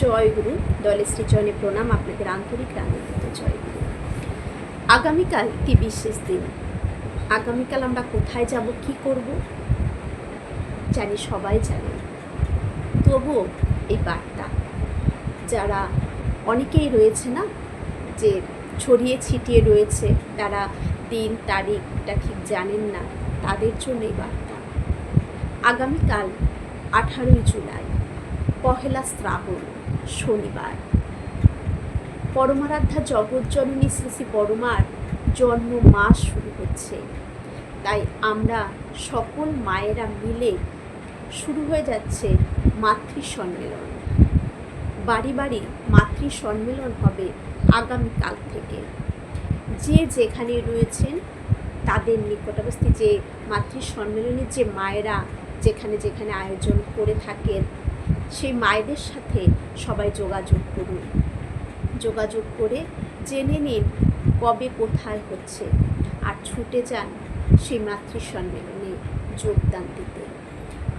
জয়গুরু। দলের শ্রীচরণে প্রণাম, আপনাদের আন্তরিক আনন্দিত জয়গুরু। আগামীকাল একটি বিশেষ দিন। আগামীকাল আমরা কোথায় যাব, কি করব জানি, সবাই জানে। তবুও এই বার্তা যারা অনেকেই রয়েছে না, যে ছড়িয়ে ছিটিয়ে রয়েছে, তারা দিন তারিখটা ঠিক জানেন না, তাদের জন্য এই বার্তা। আগামীকাল 18ই জুলাই, পহেলা শ্রাবণ, শনিবার, পরমারাধ্যা জগৎজননী শ্রী শ্রী পরমার জন্ম মাস শুরু হচ্ছে। তাই আমরা সকল মায়েরা মিলে শুরু হয়ে যাচ্ছে মাতৃ সম্মেলন। বাড়ি বাড়ি মাতৃ সম্মেলন হবে আগামীকাল থেকে। যে যেখানে রয়েছেন তাদের নিকটবর্তী যে মাতৃ সম্মেলনের যে মায়েরা যেখানে যেখানে আয়োজন করে থাকেন, সেই মায়েদের সাথে সবাই যোগাযোগ করুন। যোগাযোগ করে জেনে নিন কবে কোথায় হচ্ছে, আর ছুটে যান সেই মাতৃ সম্মেলনে যোগদান দিতে।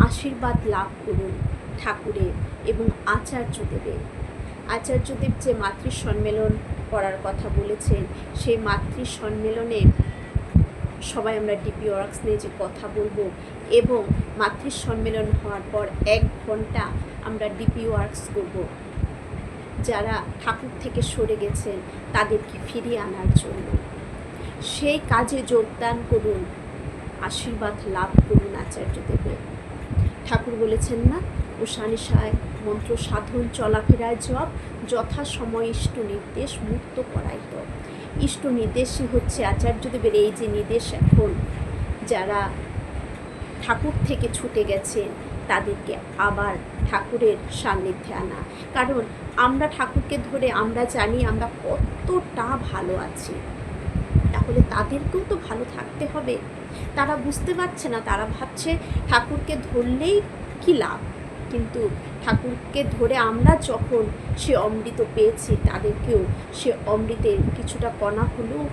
আশীর্বাদ লাভ করুন ঠাকুরের এবং আচার্যদেবের। আচার্যদেব যে মাতৃ সম্মেলন করার কথা বলেছেন, সেই মাতৃ সম্মেলনে সবাই আমরা ডিপি ওয়ার্কস নিয়ে যে কথা বলবো, এবং মাতৃ সম্মেলন হওয়ার পর 1 ঘন্টা আমরা ডিপি ওয়ার্কস করব। যারা ঠাকুর থেকে সরে গেছেন তাদেরকে ফিরিয়ে আনার জন্য সেই কাজে যোগদান করুন, আশীর্বাদ লাভ করুন আচার্যদেবের। ঠাকুর বলেছেন না, উষানিশায় মন্ত্র সাধন চলাফেরায় জপ, যথা সময় ইষ্ট নির্দেশ মুক্ত করাই তপ। ইষ্ট নির্দেশই হচ্ছে আচার্যদেবের এই যে নির্দেশ। এখন যারা ঠাকুর থেকে ছুটে গেছেন তাদেরকে আবার ঠাকুরের সান্নিধ্যে আনা। কারণ আমরা ঠাকুরকে ধরে আমরা জানি আমরা কতটা ভালো আছি, তাহলে তাদেরকেও তো ভালো থাকতে হবে। তারা বুঝতে পারছে না, তারা ভাবছে ঠাকুরকে ধরলেই কি লাভ, কিন্তু ঠাকুরকে ধরে আমরা যখন সে অমৃত পেয়েছি, তাদেরকেও সে অমৃতের কিছুটা কণা হলেও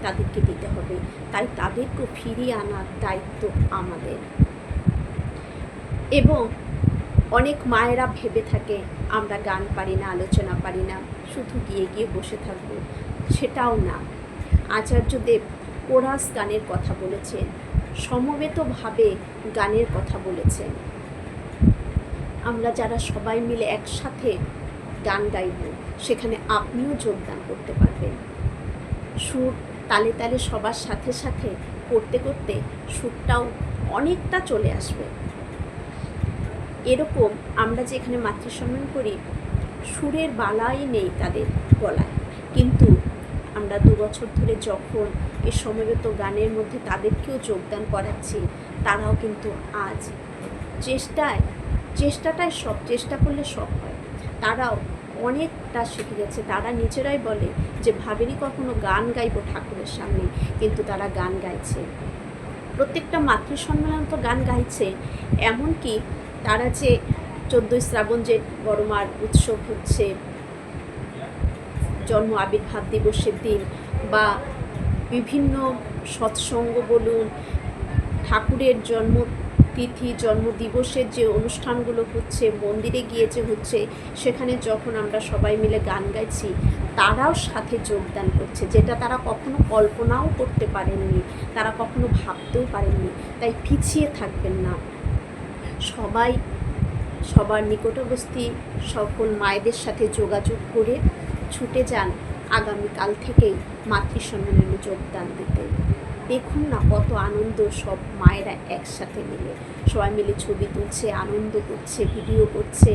তাদেরকে দিতে হবে। তাই তাদেরকেও ফিরিয়ে আনার দায়িত্ব আমাদের। এবং অনেক মায়েরা ভেবে থাকে আমরা গান পারি না, আলোচনা পারি না, শুধু গিয়ে গিয়ে বসে থাকবো। সেটাও না। আচার্যদেব কোরাস গানের কথা বলেছেন, সমবেতভাবে গানের কথা বলেছেন। আমরা যারা সবাই মিলে একসাথে গান গাইব, সেখানে আপনিও যোগদান করতে পারবেন। সুর তালে তালে সবার সাথে সাথে করতে করতে সুরটাও অনেকটা চলে আসবে। এরকম আমরা যে এখানে মাতৃ সম্মেলন করি, সুরের বালাই নেই তাদের গলায়, কিন্তু আমরা 2 বছর ধরে যখন এই সমবেত গানের মধ্যে তাদেরকেও যোগদান করাচ্ছি, তারাও কিন্তু আজ চেষ্টাটাই সব, চেষ্টা করলে সব হয়। তারাও অনেকটা শিখে গেছে। তারা নিজেরাই বলে যে ভাবেনি কখনো গান গাইব ঠাকুরের সামনে, কিন্তু তারা গান গাইছে। প্রত্যেকটা মাতৃ সম্মেলন তো গান গাইছে। এমনকি তারা যে 14ই শ্রাবণ যে বড়মার উৎসব হচ্ছে, জন্ম আবির্ভাব দিবসের দিন, বা বিভিন্ন সৎসঙ্গ বলুন, ঠাকুরের জন্মতিথি জন্মদিবসের যে অনুষ্ঠানগুলো হচ্ছে, মন্দিরে গিয়ে যে হচ্ছে, সেখানে যখন আমরা সবাই মিলে গান গাইছি, তারাও সাথে যোগদান করছে, যেটা তারা কখনো কল্পনাও করতে পারেননি, তারা কখনো ভাবতেও পারেননি। তাই পিছিয়ে থাকবেন না। সবাই সবার নিকটবর্তী সকল মায়েদের সাথে যোগাযোগ করে ছুটে যান আগামীকাল থেকেই মাতৃ সম্মেলনে যোগদান দিতে। দেখুন না কত আনন্দ, সব মায়েরা একসাথে মিলে সবাই মিলে ছবি তুলছে, আনন্দ করছে, ভিডিও করছে।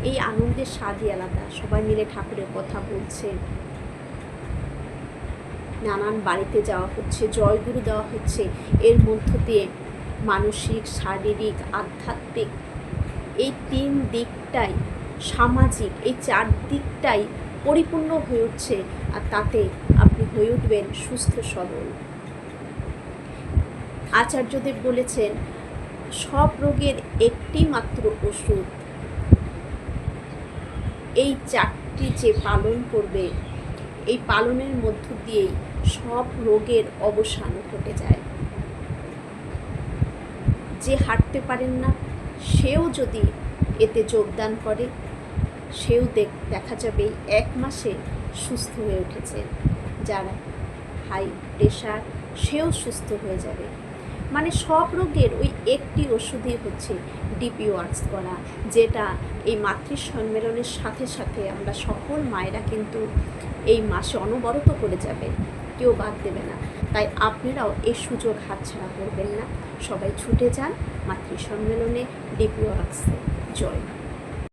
এই আনন্দের স্বাদই আলাদা। সবাই মিলে ঠাকুরের কথা বলছে, নানান বাড়িতে যাওয়া হচ্ছে, জয়গুরু দেওয়া হচ্ছে। এর মধ্য দিয়ে মানসিক, শারীরিক, আধ্যাত্মিক এই 3 দিকটাই, সামাজিক এই 4 দিকটাই পরিপূর্ণ হয়ে উঠছে, আর তাতে আপনি হয়ে উঠবেন সুস্থ সবল। আচার্যদেব বলেছেন সব রোগের একটি মাত্র ওষুধ। এই 4টি যে পালন করবে, এই পালনের মধ্য দিয়েই সব রোগের অবসান ঘটে যায়। যে হাঁটতে পারেন না, সেও যদি এতে যোগদান করে, সেও দেখা যাবে এই 1 মাসে সুস্থ হয়ে উঠেছে। যার হাই প্রেশার সেও সুস্থ হয়ে যাবে। মানে সব রোগের ওই একটি ওষুধই হচ্ছে ডিপি ওয়ার্কস করা, যেটা এই মাতৃ সম্মেলনের সাথে সাথে আমরা সকল মায়েরা কিন্তু এই মাসে অনবরত করে যাবে, কেউ বাদ দেবে না। তাই আপনারাও এই সুযোগ হাতছাড়া করবেন না, সবাই ছুটে যান মাতৃ সম্মেলনে, ডিপি ওয়ার্কসে। জয় মা।